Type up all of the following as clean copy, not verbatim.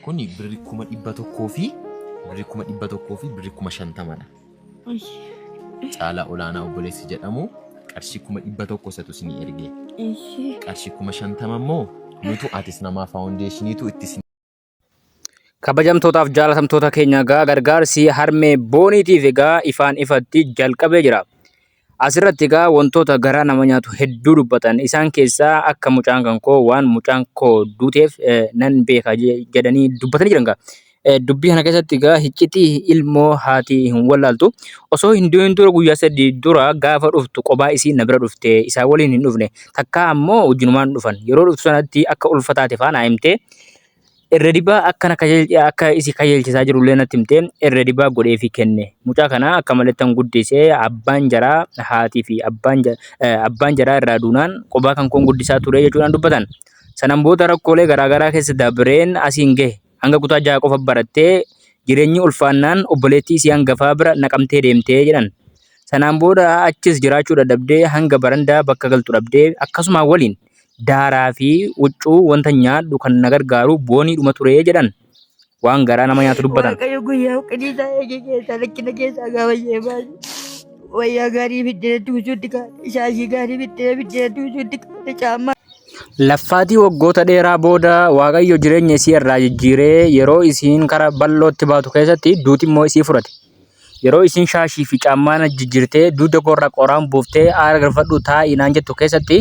Kuni birrii kuma dhibba tokkoo fi birrii kuma shantamadha. Caalaa olaanaa obboleessi jedhamu qarshii kuma dhibba tokko isatu isinii ergee. Qarshii kuma shantama immoo nutu Artist Namaa Foundationiitu itti kabajamtootaaf jaalatamtoota keenya gargaarsi harmee booniitiif egaa ifaan ifatti jalqabee jira. Asirratti egaa wantoota garaa nama nyaatu hedduu dubbatan. Isaan keessaa akka mucaan kan koo waan mucaan koo duuteef nan beeka jedhanii dubbatanii jiran gaa. Dubbii kana keessatti egaa hiccitii ilmoo haati hin wallaaltu. Osoo hin du'in dura guyyaa 3 dura gaafa dhuftu kophaa isii na bira dhufte isaa waliin hin dhufne. Takka ammoo wajjinumaan dhufan. Yeroo dhuftu sanatti akka ulfaataate faana himtee irra dibaa akka isi kajeelchisaa jirullee natti himtee irra dibaa godheefi kenne. Mucaa kana akka malettan guddisee abbaan jaraa haatii fi abbaan jaraa irraa duunaan kophaa kan koon guddisaa ture jechuudhaan dubbatan. Sanaan booda rakkoolee garaagaraa keessa dabreen asiin gahe hanga kutaa 6 qofa barattee jireenyi ulfaannaan obboleettii isii hangafaa bira naqamtee deemtee jedhan. Sanaan booda achis jiraachuu dadhabdee hanga barandaa bakka galtu dhabdee akkasuma waliin daaraa fi huccuu wanta nyaadhu kan na gargaaru boonii dhuma ture jedhan. Waan garaa nama nyaatu dubbatan. Waaqayyo guyyaa qadiisaa eegeessa lakkina keessaa gaafayyee baase wayyaa gaarii fiddee duusuutti kaa'e shaashii gaarii fiddee duusuutti kaa'e caammaa. Laffaatii waggoota dheeraa booda Waaqayyo jireenya isii irraa jijjiiree yeroo isiin karaa bal'ootti baatu keessatti duuti immoo isii furate. Yeroo isiin shaashii fi caammaa jijjiirtee dugda korra qoraan buuftee aara galfadhu taa'ii naan jettu keessatti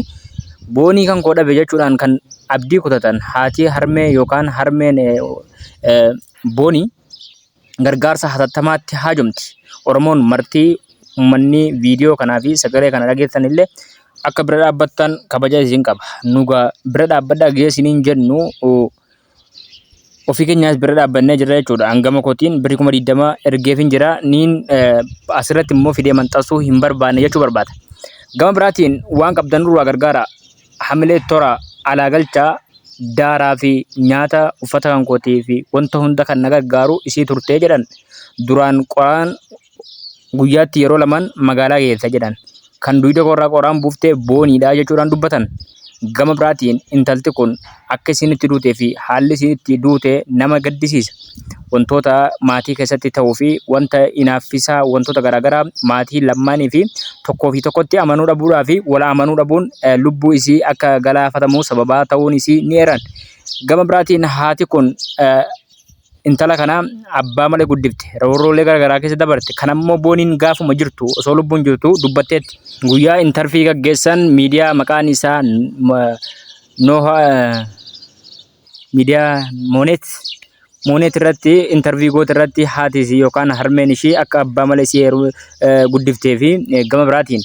boonii kan koo dhabe jechuudhaan kan abdii kutatan haati harmee yookaan harmeen boonii gargaarsa hatattamaatti haajomti. Oromoon martii uummanni viidiyoo kanaa fi sagalee kana dhageessan illee akka bira dhaabbattan kabaja isin qaba. Nuga bira dhaabbadhaa geessiniin jennu ofii keenyaas bira dhaabbannee jirra jechuudha. Hangama kootiin birrii 20 ergeefin jira. Niin asirratti immoo fidee manxasuu hin barbaanne jechuu barbaada. Gama biraatiin waan qabdan nurraa gargaara. Hamilee tora alaa galchaa daaraa fi nyaata uffata kan kootii fi wanta hunda kan na gargaaru isii turtee jedhan. Duraan qoraan guyyaatti yeroo 2 magaalaa keessa jedhan. Kan dugda korraa qoraan buuftee booniidha jechuudhaan dubbatan. Gama biraatiin intalti kun akka isinitti duutee fi haalli isinitti duute nama gaddisiisa. Wantoota maatii keessatti ta'uu fi wanta inaaffisaa wantoota garaagaraa maatii lamaanii fi tokkotti amanuu dhabuudhaa fi wal amanuu dhabuun lubbuu isii akka galaafatamu sababaa ta'uun isii ni eeran. Gama biraatiin haati kun intala kana abbaa malee guddifte. Roorroolee garaagaraa keessa dabarte. Kan ammoo booniin gaafuma jirtu osoo lubbuun jirtu dubbatteetti. Guyyaa intarvii gaggeessan miidiyaa maqaan isaa miidiyaa Moonet irratti intarvii goota irratti haati isii yookaan harmeen ishii akka abbaa malee isii guddiftee fi gama biraatiin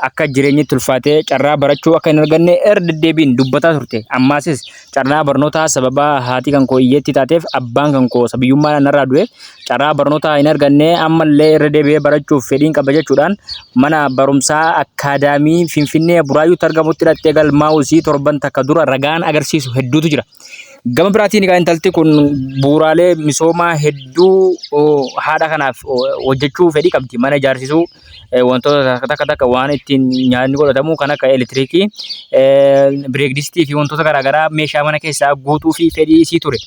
akka jireenyi tulfaatee carraa barachuu akka hin arganne deddeebiin dubbataa turte. Ammaasis carraa barnootaa sababa haati kan koo iyyeetti taateef abbaan kan koo sabiyyummaa narraa du'e carraa barnootaa hin arganne ammallee irra deebi'ee barachuuf fedhiin qaba jechuudhaan mana barumsaa akaadaamii Finfinnee Buraayyuutti argamutti hidhattee galmaa'uu isii torban takka dura ragaan agarsiisu hedduutu jira. Gama biraatiin egaa intalti kun bu'uuraalee misoomaa hedduu haadha kanaaf hojjechuu fedhii qabdi. Mana ijaarsisuu wantoota takka waan ittiin nyaanni godhatamu kan akka elektiriikii, bireekdistii fi wantoota garaagaraa meeshaa mana keessaa guutuu fi fedhii isii ture.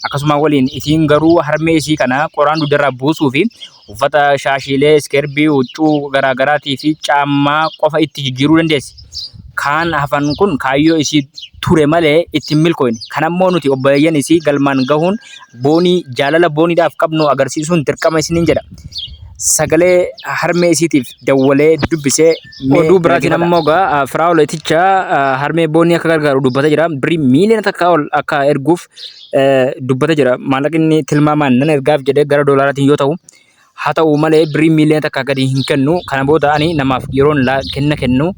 Akkasuma waliin itiin garuu harmee isii kana qoraan dugdarraa buusuu fi uffata shaashiilee, iskeerbii, huccuu garaagaraatii fi caammaa qofa itti jijjiiruu dandeessi. Kan hafan kun kaayyoo isii ture malee ittiin milkooyne. Kan ammoo nuti obboleeyyan isii galmaan gahuun boonii jaalala booniidhaaf qabnu agarsiisuun dirqama isiniin jedha. Sagalee harmee isiitiif dawwalee dubbisee oduu biraatiin ammoo gaa Firaa'oleticha harmee boonii akka gargaaru dubbata jira. Birrii miiliyoona takka ol akka erguuf dubbata jira. Maallaqni tilmaamaan nan ergaaf jedhee gara doolaaraatiin yoo ta'u haa ta'u malee birrii miiliyoona takka gadi hin kennu. Kana booda ani namaaf yeroon kennu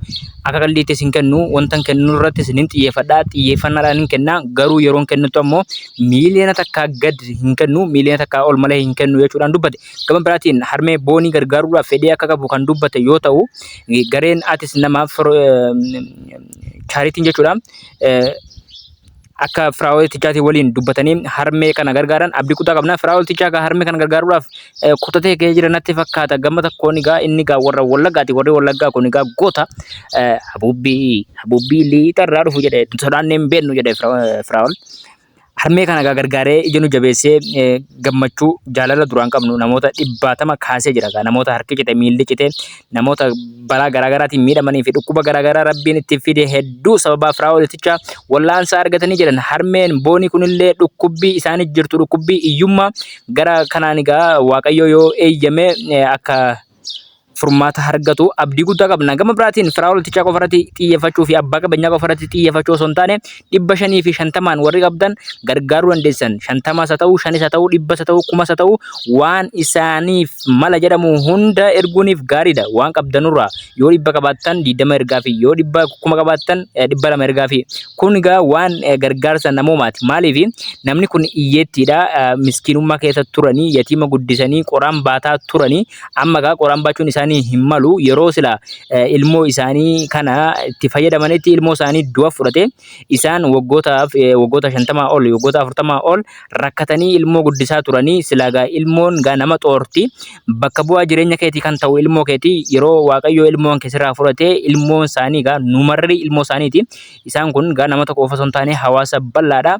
akka qalliittis hin kennu wanta kennu irrattis hin xiyyeeffadhaa xiyyeeffannaadhaan hin kenna garuu yeroon kennutu ammoo miiliyoona takka gad hin kennu miiliyoona takka ol malee hin kennu jechuudhaan dubbate. Gama biraatiin harmee boonii gargaaruudhaaf fedhii akka qabu kan dubbate yoo ta'u gareen Artist Namaa chaaritiin jechuudha. Akka Firaa'oletichaatii waliin dubbatanii harmee kana gargaaran abdii kutaa qabna. Firaa'oletichaa gaa harmee kana gargaaruudhaaf kutatee ka'ee jira natti fakkaata. Gama tokkoon egaa inni egaa warra Wallaggaati. Warri Wallaggaa kun egaa goota Habubbii liixarraa dhufu jedhee sodaannee hin beeknu jedhee Firaa'ol. harmee kana gargaaree ija nu jabeessee gammachuu jaalala duraan qabnu namoota 100 kaasee jira. Namoota harki cite miilli cite namoota balaa garaagaraatiin miidhamanii fi dhukkuba garaagaraa rabbiin itti fide hedduu sababa Firaa'oliticha wallaansa argatanii jiran. Harmeen boonii kunillee dhukkubbii isaanii jirtu dhukkubbii iyyummaa gara kanaan egaa Waaqayyo yoo eeyyame akka furmaata argatu abdii guddaa qabna. Gama biraatiin Firaa'oliticha qofarratti xiyyeeffachuu fi abbaa qabeenyaa qofarratti xiyyeeffachuu osoo hin taane 550 warri qabdan gargaaruu dandeessan. 50 haa ta'u, 5 haa ta'u, 100 haa ta'u, 1000 haa ta'u waan isaaniif mala jedhamu hunda erguuniif gaariidha. Waan qabdanurraa yoo 100 qabaattan 20 ergaa fi yoo 1000 qabaattan 200 ergaa fi kun egaa waan gargaarsa namoomaati. Maaliif namni kun iyyeettiidha. Miskiinummaa keessa turanii yatiima guddisanii qoraan baataa turanii amma egaa qoraan baachuun isaanii himmalu yeroo sila ilmoo isaanii kana itti fayyadamanitti ilmoo isaanii du'a fudhate isaan waggoota 50 ol waggoota 40 ol rakkatanii ilmoo guddisaa turanii silagaa ilmoon gaa nama xoorti bakka bu'aa jireenya keetii kan ta'u ilmoo keetii yeroo Waaqayyo ilmoon keessirraa fudhate ilmoon isaanii gaa numarri ilmoo isaaniiti. Isaan kun gaa nama tokko osoo hin taane hawaasa bal'aadha.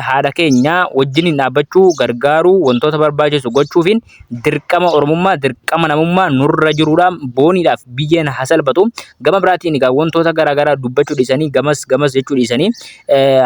Haadha keenya wajjin dhaabbachuu gargaaruu wantoota barbaachisu gochuufiin dirqama oromummaa dirqama namummaa nurra jiruudha. Booniidhaaf biyyeen hasalbatu gama biraatiin egaa wantoota garaagaraa dubbachuu dhiisanii gamas jechuu dhiisanii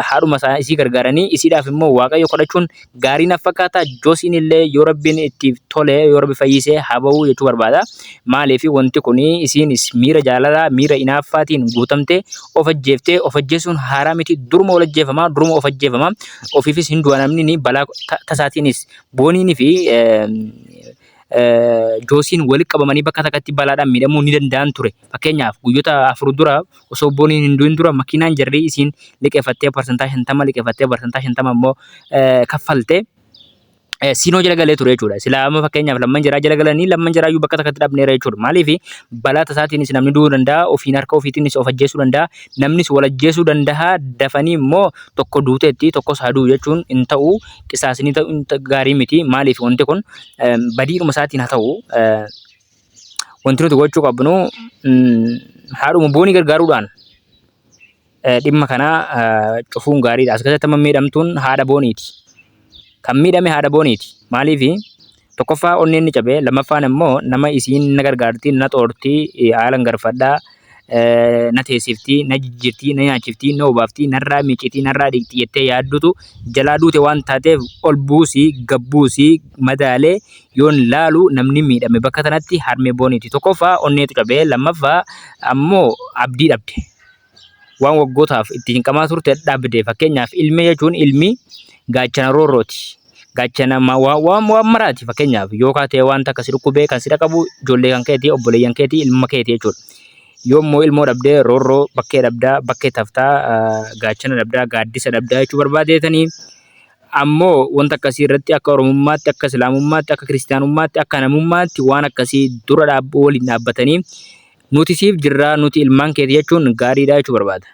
haadhuma isii gargaaranii isiidhaaf immoo Waaqayyo kadhachuun gaarii na fakkaata. Joosiin illee yoo rabbiin itti tole yoo rabbi fayyisee haa ba'u jechuu barbaada. Maaliif wanti kun isiinis miira jaalalaa miira inaaffaatiin guutamte of ajjeeftee of ajjeesuun haaraa miti. Duruma ol ajjeefama duruma of ajjeefama ofiifis hin du'a namni balaa tasaatiinis booniin fi Joosiin walitti qabamanii bakka takkatti balaadhaan miidhamuu ni danda'an ture. Fakkeenyaaf guyyoota 4 dura osoo booniin hin du'in dura makiinaan jarri isiin liqeeffattee parsantaa 50 liqeeffattee parsantaa 50 immoo kaffalte. Siinoo jala galee ture jechuudha. Silaa amma fakkeenyaaf lamman jaraa jala galanii lamman jaraayyuu bakka takkatti dhabneera jechuudha. Maaliif balaa tasaatiinis namni du'uu danda'a ofiin harka ofiitiinis of ajjeesuu danda'a namnis wal ajjeesuu danda'a dafanii immoo tokko duuteetti tokko saaduu jechuun hin ta'u qisaasni ta'u gaarii miti. Maaliif wanti kun badiidhuma isaatiin haa ta'u wanti nuti gochuu qabnu haadhuma boonii gargaaruudhaan dhimma kana cufuun gaariidha. As keessatti amma miidhamtuun haadha booniiti. Kan miidhame haadha booniiti. Maaliif tokkoffaa onneen ni cabe lammaffaan immoo nama isiin na gargaartii na xoortii haalan garfadhaa na teessiftii na jijjiirtii na nyaachiftii na obaaftii narraa miicitii narraa dhiqxii jettee yaaddutu jalaa duute waan taateef ol buusii gabbuusii madaalee yoon laalu namni miidhame bakka tanatti harmee booniiti. Tokkoffaa onneetu cabe lammaffaa ammoo abdii dhabde. Waan waggootaaf itti hin qamaa turte dhabde. Fakkeenyaaf ilmi jechuun ilmi gaachana roorrooti. Gaachana waan maraati fakkeenyaaf yoo kaatee waan takka si dhukkubee kan si dhaqabu ijoollee kan keetii obboleeyyan keetii ilma keetii jechuudha. Yoo immoo ilmoo dhabdee roorroo bakkee dhabdaa bakkee taftaa gaachana dhabdaa gaaddisa dhabdaa jechuu barbaadeetanii ammoo wanta akkasii irratti akka oromummaatti akka islaamummaatti akka kiristaanummaatti akka namummaatti waan akkasii dura waliin dhaabbatanii nuti siif jirraa nuti ilmaan keetii jechuun gaariidha jechuu barbaada.